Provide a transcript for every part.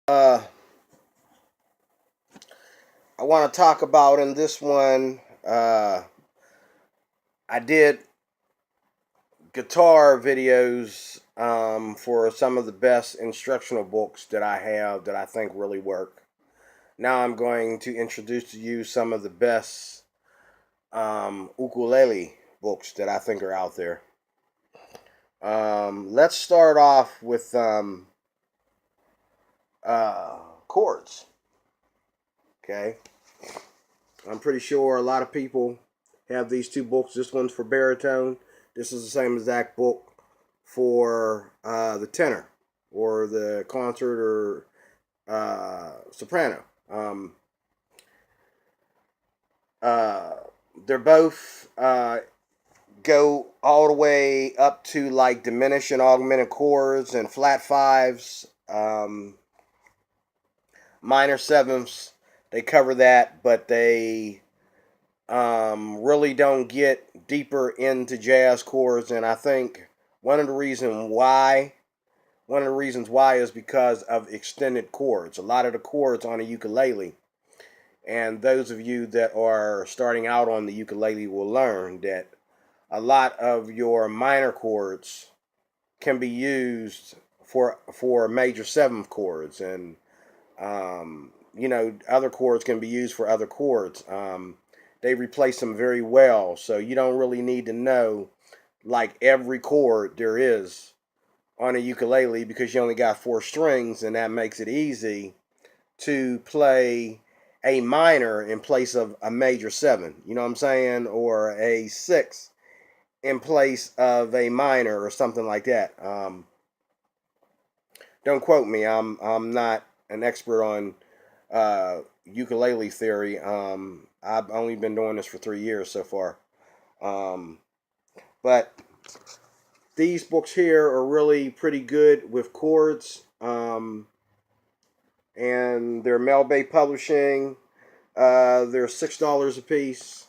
I want to talk about in this one. I did guitar videos for some of the best instructional books that I have that I think really work. Now I'm going to introduce to you some of the best ukulele books that I think are out there. Let's start off with chords. Okay, I'm pretty sure a lot of people have these two books. This one's for baritone. This is the same exact book for the tenor or the concert or soprano. Uh, they're both go all the way up to like diminished and augmented chords and flat fives, minor sevenths. They cover that, but they really don't get deeper into jazz chords. And I think one of the reasons why is because of extended chords. A lot of the chords on a ukulele, and those of you that are starting out on the ukulele will learn that a lot of your minor chords can be used for major seventh chords, and other chords can be used for other chords. They replace them very well, so you don't really need to know like every chord there is on a ukulele because you only got four strings, and that makes it easy to play a minor in place of a major seven. You know what I'm saying? Or a six in place of a minor or something like that. Don't quote me. I'm not an expert on ukulele theory. I've only been doing this for 3 years so far. Um, but these books here are really pretty good with chords. And they're Mel Bay Publishing. They're $6 a piece.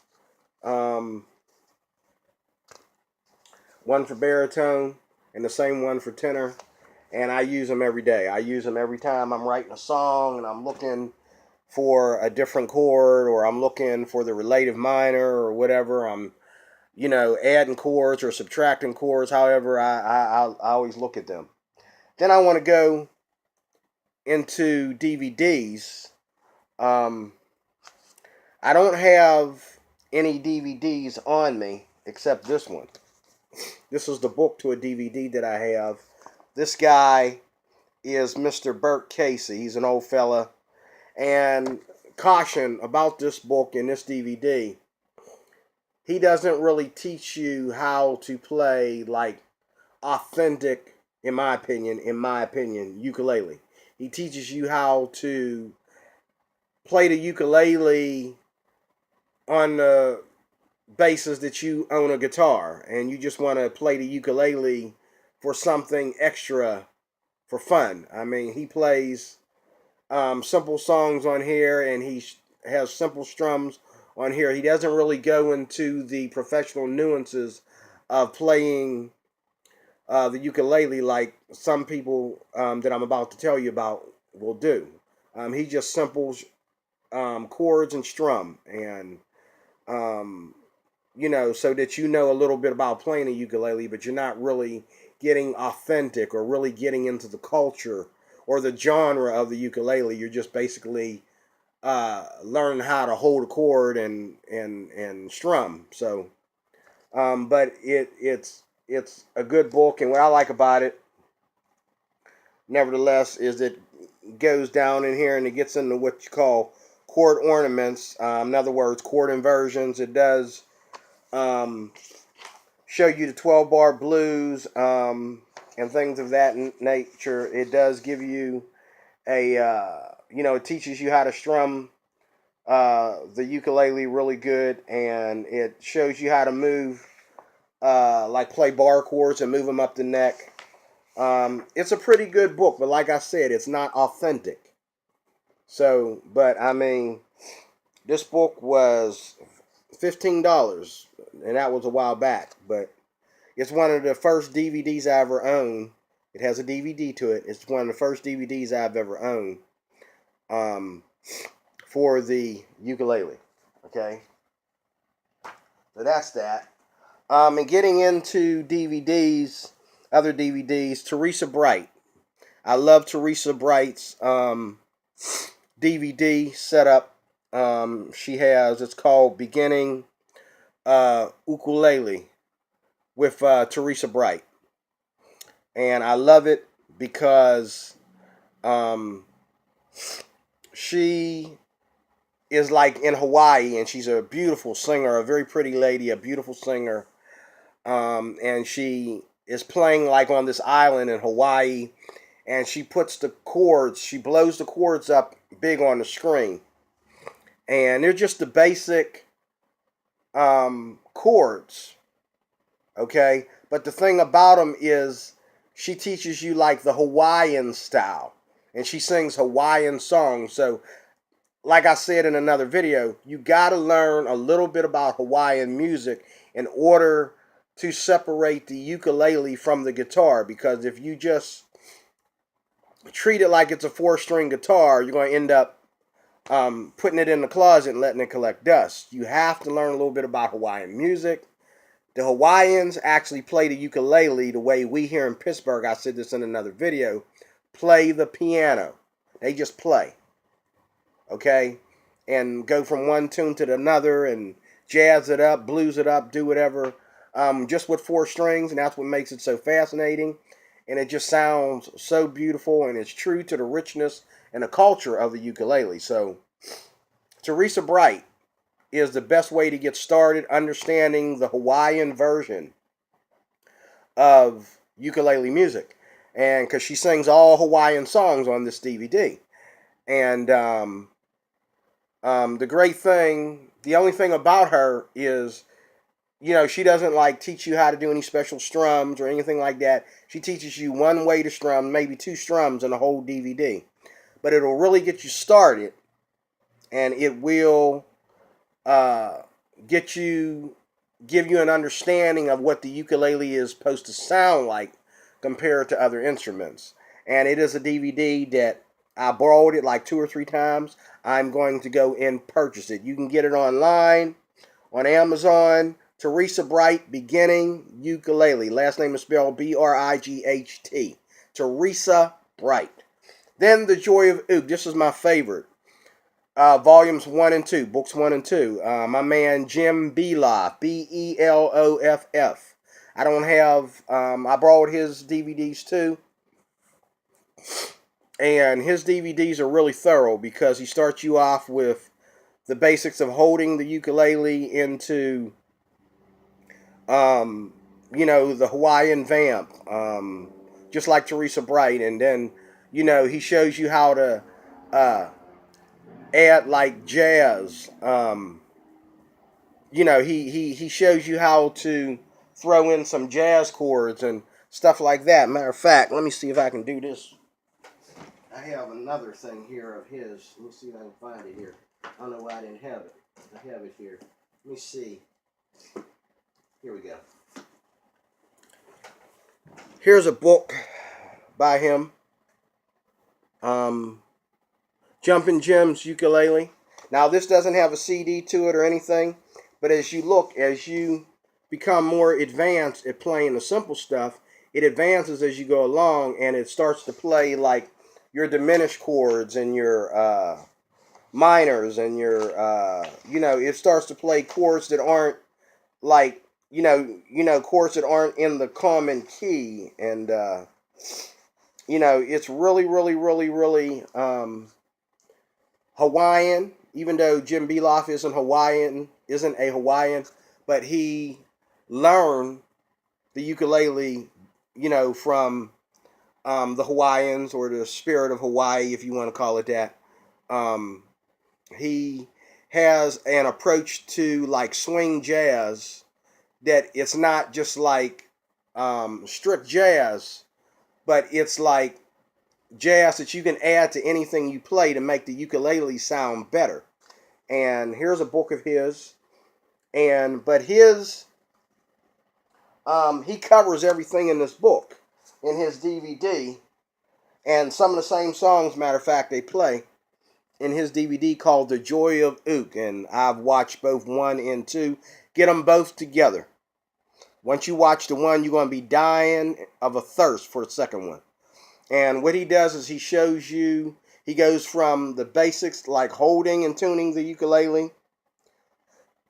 Um, one for baritone and the same one for tenor. And I use them every day. I use them every time I'm writing a song and I'm looking for a different chord, or I'm looking for the relative minor or whatever. I'm, adding chords or subtracting chords. However, I always look at them. Then I want to go into DVDs. Um, I don't have any DVDs on me except this one. This is the book to a DVD that I have. This guy is Mr. Burke Casey. He's an old fella. And caution about this book and this DVD. He doesn't really teach you how to play like authentic, in my opinion, ukulele. He teaches you how to play the ukulele on the basis that you own a guitar and you just want to play the ukulele for something extra for fun. I mean, he plays simple songs on here, and he has simple strums on here. He doesn't really go into the professional nuances of playing the ukulele like some people that I'm about to tell you about will do. He just simples chords and strum, and so that you know a little bit about playing a ukulele, but you're not really getting authentic or really getting into the culture or the genre of the ukulele. You're just basically learning how to hold a chord and strum. So, but it's a good book, and what I like about it, nevertheless, is it goes down in here and it gets into what you call chord ornaments. In other words, chord inversions. It does show you the 12 bar blues and things of that nature. It does give you it teaches you how to strum the ukulele really good, and it shows you how to move, like play bar chords and move them up the neck. It's a pretty good book, but like I said, it's not authentic. So, but I mean, this book was $15, and that was a while back. But it's one of the first DVDs I ever owned It has a DVD to it. It's one of the first DVDs I've ever owned for the ukulele. Okay, so that's that. And getting into DVDs, other DVDs, Teresa Bright. I love Teresa Bright's DVD setup. She has, it's called Beginning Ukulele with Teresa Bright. And I love it because she is like in Hawaii, and she's a beautiful singer, a very pretty lady, a beautiful singer. And she is playing like on this island in Hawaii, and she puts the chords, she blows the chords up big on the screen. And they're just the basic chords, okay? But the thing about them is she teaches you like the Hawaiian style, and she sings Hawaiian songs. So like I said in another video, you got to learn a little bit about Hawaiian music in order to separate the ukulele from the guitar, because if you just treat it like it's a 4-string guitar, you're going to end up putting it in the closet and letting it collect dust. You have to learn a little bit about Hawaiian music. The Hawaiians actually play the ukulele the way we here in Pittsburgh, I said this in another video, play the piano. They just play, okay, and go from one tune to another and jazz it up, blues it up, do whatever, just with 4 strings, and that's what makes it so fascinating. And it just sounds so beautiful, and it's true to the richness and the culture of the ukulele. So Teresa Bright is the best way to get started understanding the Hawaiian version of ukulele music, and because she sings all Hawaiian songs on this DVD. And the great thing, the only thing about her is, you know, she doesn't like teach you how to do any special strums or anything like that. She teaches you one way to strum, maybe 2 strums in the whole DVD. But it'll really get you started, and it will give you an understanding of what the ukulele is supposed to sound like compared to other instruments. And it is a DVD that I borrowed it like 2 or 3 times. I'm going to go and purchase it. You can get it online on Amazon. Teresa Bright, Beginning Ukulele. Last name is spelled B-R-I-G-H-T. Teresa Bright. Then The Joy of Ook. This is my favorite. Volumes 1 and 2. Books 1 and 2. My man Jim Beloff. B-E-L-O-F-F. I don't have, I borrowed his DVDs too. And his DVDs are really thorough because he starts you off with the basics of holding the ukulele into, you know, the Hawaiian vamp, just like Teresa Bright. And then, you know, he shows you how to add like jazz. You know, he shows you how to throw in some jazz chords and stuff like that. Matter of fact, let me see if I can do this. I have another thing here of his. Let me see if I can find it here. I don't know why I didn't have it. I have it here. Let me see. Here we go. Here's a book by him. Jumpin' Gems Ukulele. Now this doesn't have a CD to it or anything, but as you become more advanced at playing the simple stuff, it advances as you go along, and it starts to play like your diminished chords and your minors and your you know, it starts to play chords that aren't like, you know, chords that aren't in the common key. And you know, it's really Hawaiian, even though Jim Beloff isn't a Hawaiian, but he learned the ukulele, you know, from the Hawaiians, or the spirit of Hawaii, if you want to call it that. He has an approach to like swing jazz that it's not just like strict jazz, but it's like jazz that you can add to anything you play to make the ukulele sound better. And here's a book of his, but his he covers everything in this book. in his DVD, and some of the same songs, matter of fact, they play in his DVD called The Joy of Ook, and I've watched both 1 and 2. Get them both together. Once you watch the one, you're going to be dying of a thirst for the second one. And what he does is he shows you, he goes from the basics like holding and tuning the ukulele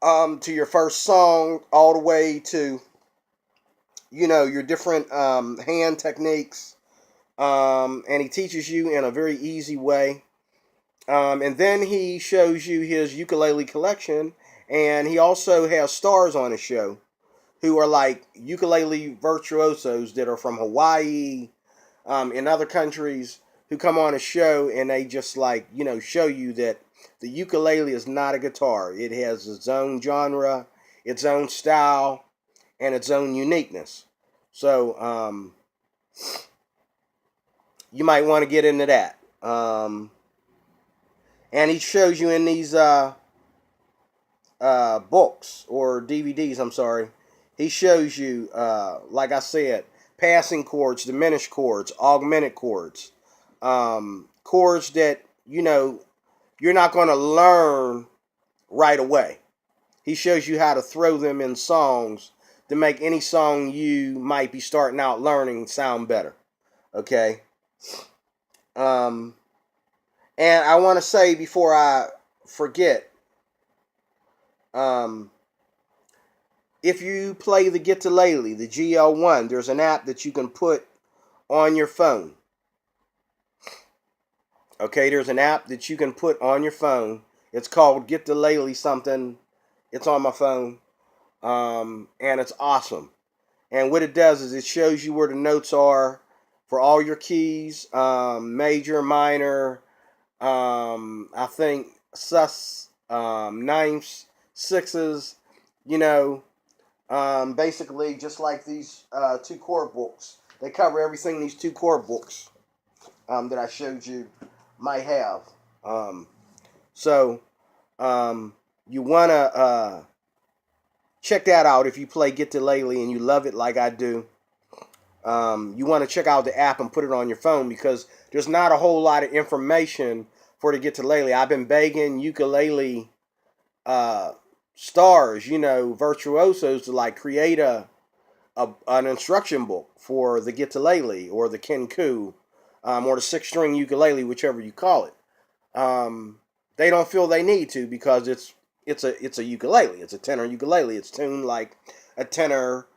to your first song, all the way to, you know, your different hand techniques. And he teaches you in a very easy way. And then he shows you his ukulele collection, and he also has stars on his show who are like ukulele virtuosos that are from Hawaii, in other countries, who come on a show and they just like, you know, show you that the ukulele is not a guitar. It has its own genre, its own style, and its own uniqueness. So you might want to get into that. And he shows you in these books or DVDs, I'm sorry. He shows you, like I said, passing chords, diminished chords, augmented chords, chords that, you know, you're not going to learn right away. He shows you how to throw them in songs to make any song you might be starting out learning sound better. Okay? And I want to say before I forget, if you play the Ukulele, the GL1, there's an app that you can put on your phone. Okay, there's an app that you can put on your phone. It's called Ukulele something. It's on my phone. And it's awesome. And what it does is it shows you where the notes are for all your keys, major, minor, I think sus, ninths, sixes, you know, basically just like these 2 chord books. They cover everything these 2 chord books that I showed you might have. So you want to check that out if you play Ukulele and you love it like I do. You want to check out the app and put it on your phone, because there's not a whole lot of information for the Ukulele. I've been begging ukulele stars, you know, virtuosos, to like create an instruction book for the Ukulele or the Kenku, or the 6-string ukulele, whichever you call it. They don't feel they need to, because it's a ukulele. It's a tenor ukulele. It's tuned like a tenor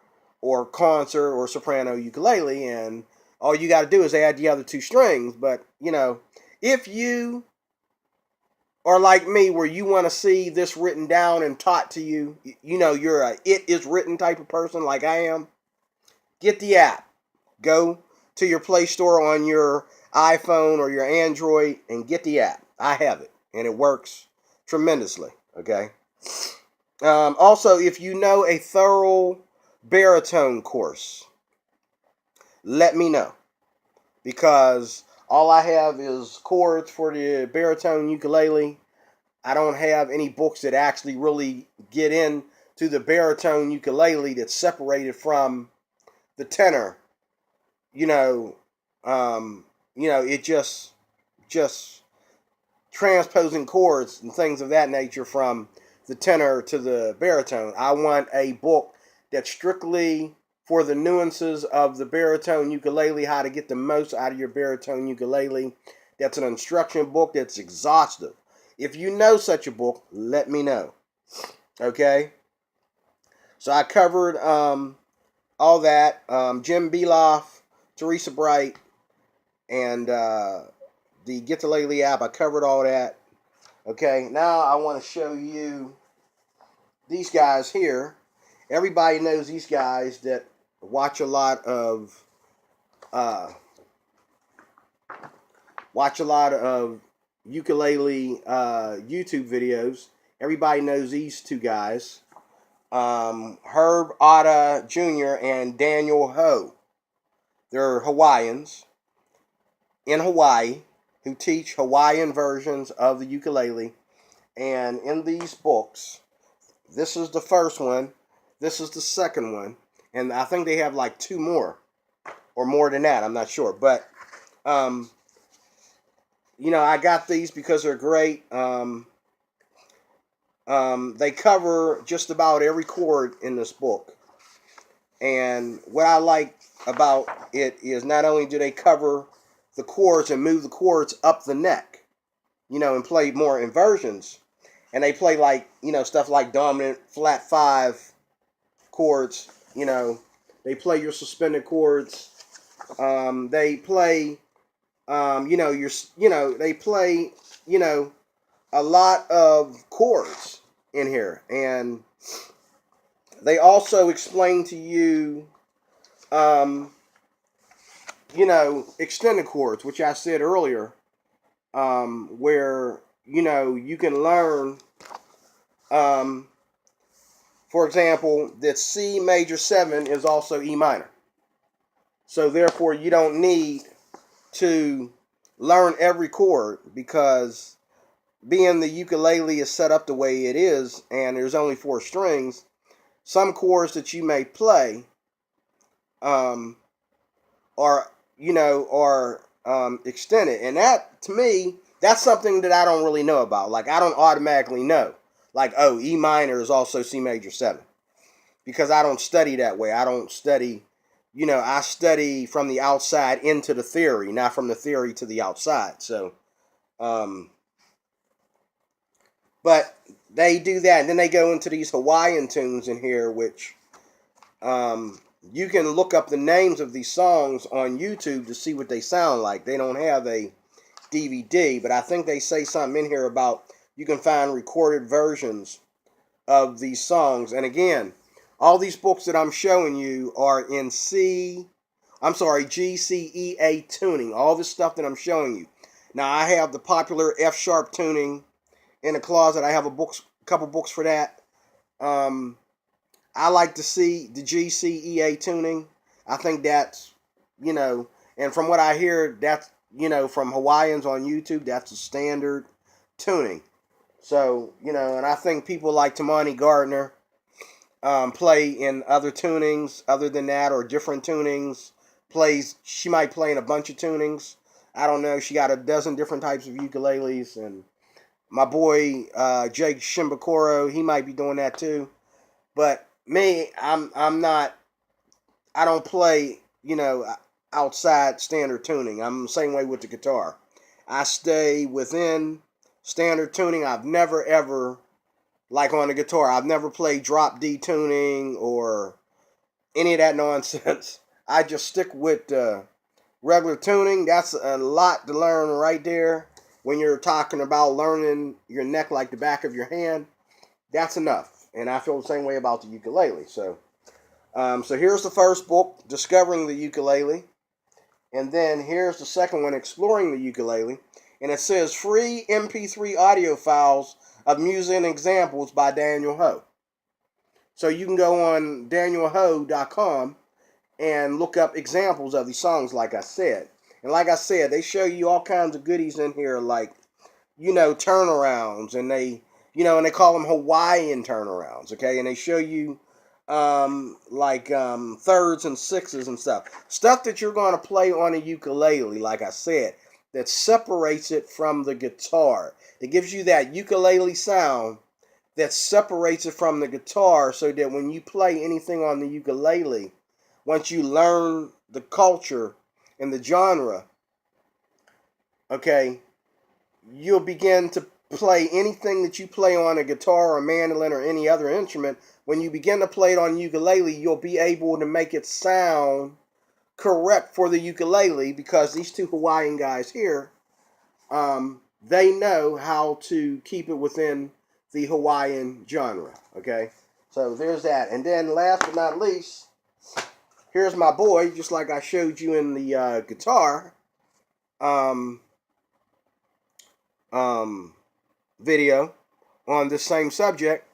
or concert or soprano ukulele, and all you got to do is add the other 2 strings. But, you know, if you are like me, where you want to see this written down and taught to you, you know, you're a it is written type of person like I am, get the app. Go to your Play Store on your iPhone or your Android and get the app. I have it, and it works tremendously. Okay. Also, if you know a thorough baritone course, let me know, because all I have is chords for the baritone ukulele. I don't have any books that actually really get into the baritone ukulele that's separated from the tenor. You know, it just transposing chords and things of that nature from the tenor to the baritone. I want a book that's strictly for the nuances of the baritone ukulele, how to get the most out of your baritone ukulele. That's an instruction book that's exhaustive. If you know such a book, let me know. Okay? So I covered all that. Jim Beloff, Teresa Bright, and the Ukulele app. I covered all that. Okay, now I want to show you these guys here. Everybody knows these guys that watch a lot of ukulele YouTube videos. Everybody knows these 2 guys, Herb Otta Jr. and Daniel Ho. They're Hawaiians in Hawaii who teach Hawaiian versions of the ukulele. And in these books, this is the first one, this is the second one, and I think they have like 2 more. or more than that. I'm not sure, but you know, I got these because they're great. They cover just about every chord in this book, and what I like about it is not only do they cover the chords and move the chords up the neck, you know, and play more inversions, and they play like, you know, stuff like dominant flat 5 chords, you know, they play your suspended chords, they play you know, they play, you know, a lot of chords in here, and they also explain to you you know, extended chords, which I said earlier, where, you know, you can learn, for example, that C major 7 is also E minor. So therefore, you don't need to learn every chord, because being the ukulele is set up the way it is, and there's only 4 strings, some chords that you may play are, you know, are extended. And that, to me, that's something that I don't really know about. Like, I don't automatically know. Like, oh, E minor is also C major 7. Because I don't study that way. I don't study, you know, I study from the outside into the theory, not from the theory to the outside. So, but they do that. And then they go into these Hawaiian tunes in here, which you can look up the names of these songs on YouTube to see what they sound like. They don't have a DVD, but I think they say something in here about you can find recorded versions of these songs. And again, all these books that I'm showing you are in G, C, E, A tuning. All this stuff that I'm showing you. Now, I have the popular F sharp tuning in the closet. I have a couple books for that. I like to see the G, C, E, A tuning. I think that's, you know, and from what I hear, that's, you know, from Hawaiians on YouTube, that's a standard tuning. So, you know, and I think people like Tamani Gardner play in other tunings other than that, or different tunings. She might play in a bunch of tunings. I don't know. She got a dozen different types of ukuleles, and my boy Jake Shimbakoro, he might be doing that too. But me, I'm not. I don't play, you know, outside standard tuning. I'm the same way with the guitar. I stay within standard tuning. I've never ever, like on the guitar, I've never played drop D tuning or any of that nonsense. I just stick with regular tuning. That's a lot to learn right there. When you're talking about learning your neck like the back of your hand, that's enough. And I feel the same way about the ukulele. So here's the first book, Discovering the Ukulele. And then here's the second one, Exploring the Ukulele. And it says free MP3 audio files of music and examples by Daniel Ho. So you can go on danielho.com and look up examples of these songs, like I said. And like I said, they show you all kinds of goodies in here, like, you know, turnarounds, and they, you know, and they call them Hawaiian turnarounds, okay? And they show you thirds and sixes and stuff that you're going to play on a ukulele, like I said, that separates it from the guitar. It gives you that ukulele sound that separates it from the guitar, so that when you play anything on the ukulele, once you learn the culture and the genre, okay, you'll begin to play anything that you play on a guitar or a mandolin or any other instrument. When you begin to play it on ukulele, you'll be able to make it sound correct for the ukulele, because these two Hawaiian guys here, they know how to keep it within the Hawaiian genre, okay? So there's that. And then last but not least, here's my boy, just like I showed you in the guitar video on this same subject.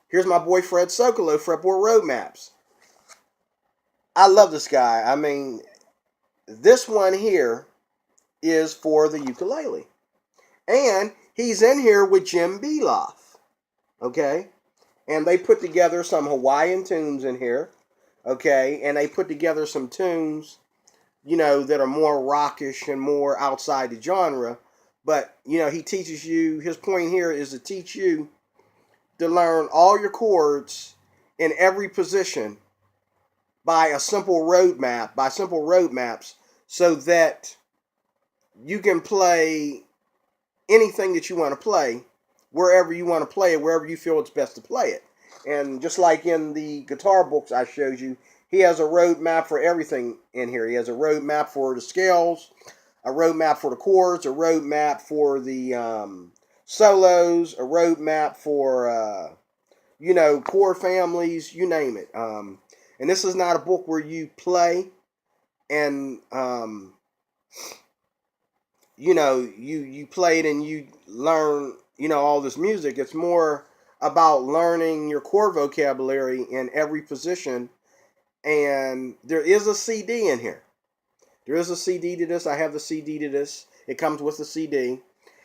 Here's my boy Fred Sokolow, Fretboard Roadmaps. I love this guy. I mean, this one here is for the ukulele. And he's in here with Jim Beloff, okay? And they put together some Hawaiian tunes in here, okay? And they put together some tunes that are more rockish and more outside the genre. But, he teaches you, his point here is to teach you to learn all your chords in every position by simple road maps, so that you can play anything that you want to play, wherever you want to play it, wherever you feel it's best to play it. And just like in the guitar books I showed you, he has a road map for everything in here. He has a road map for the scales, a road map for the chords, a road map for the solos, a road map for chord families, you name it. And this is not a book where you play and you play it and you learn all this music. It's more about learning your chord vocabulary in every position. And there is a CD in here. There is a CD to this. I have the CD to this. It comes with the CD.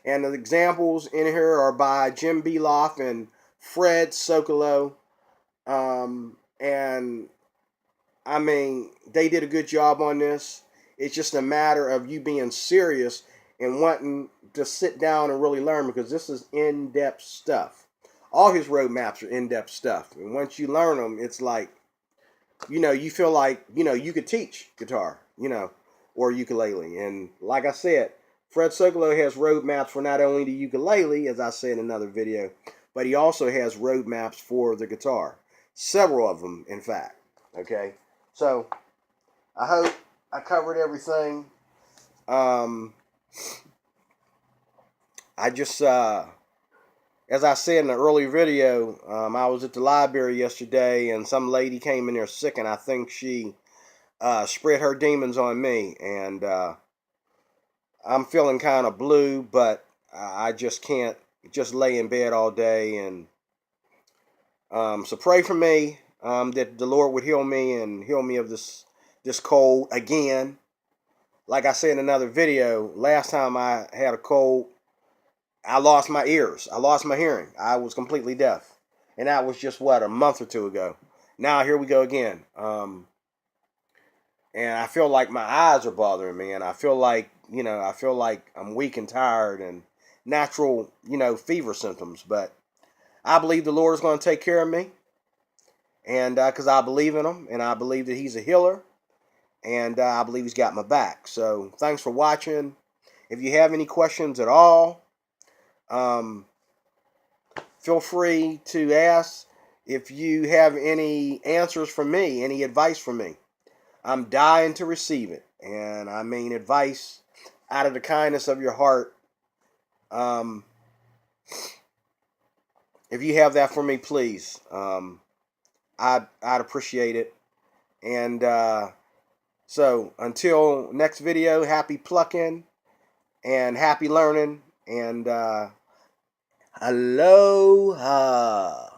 And the examples in here are by Jim Vlok and Fred Sokolow. And I mean, they did a good job on this. It's just a matter of you being serious and wanting to sit down and really learn, because this is in-depth stuff. All his road maps are in-depth stuff. And once you learn them, it's like, you feel like, you could teach guitar, or ukulele. And like I said, Fred Sokolow has road maps for not only the ukulele, as I said in another video, but he also has road maps for the guitar. Several of them, in fact. Okay? So, I hope I covered everything. I just, as I said in the early video, I was at the library yesterday, and some lady came in there sick, and I think she spread her demons on me. And I'm feeling kind of blue, but I just can't just lay in bed all day. And so pray for me, that the Lord would heal me and heal me of this cold again. Like I said in another video, last time I had a cold, I lost my ears. I lost my hearing. I was completely deaf. And that was just, a month or two ago. Now, here we go again. And I feel like my eyes are bothering me. And I feel like, I'm weak and tired and natural, fever symptoms. But I believe the Lord is going to take care of me. And because I believe in him. And I believe that he's a healer. And I believe he's got my back. So thanks for watching. If you have any questions at all, feel free to ask. If you have any answers for me, any advice for me, I'm dying to receive it. And I mean advice out of the kindness of your heart. If you have that for me, please. I'd appreciate it. And so until next video, happy plucking and happy learning. And aloha.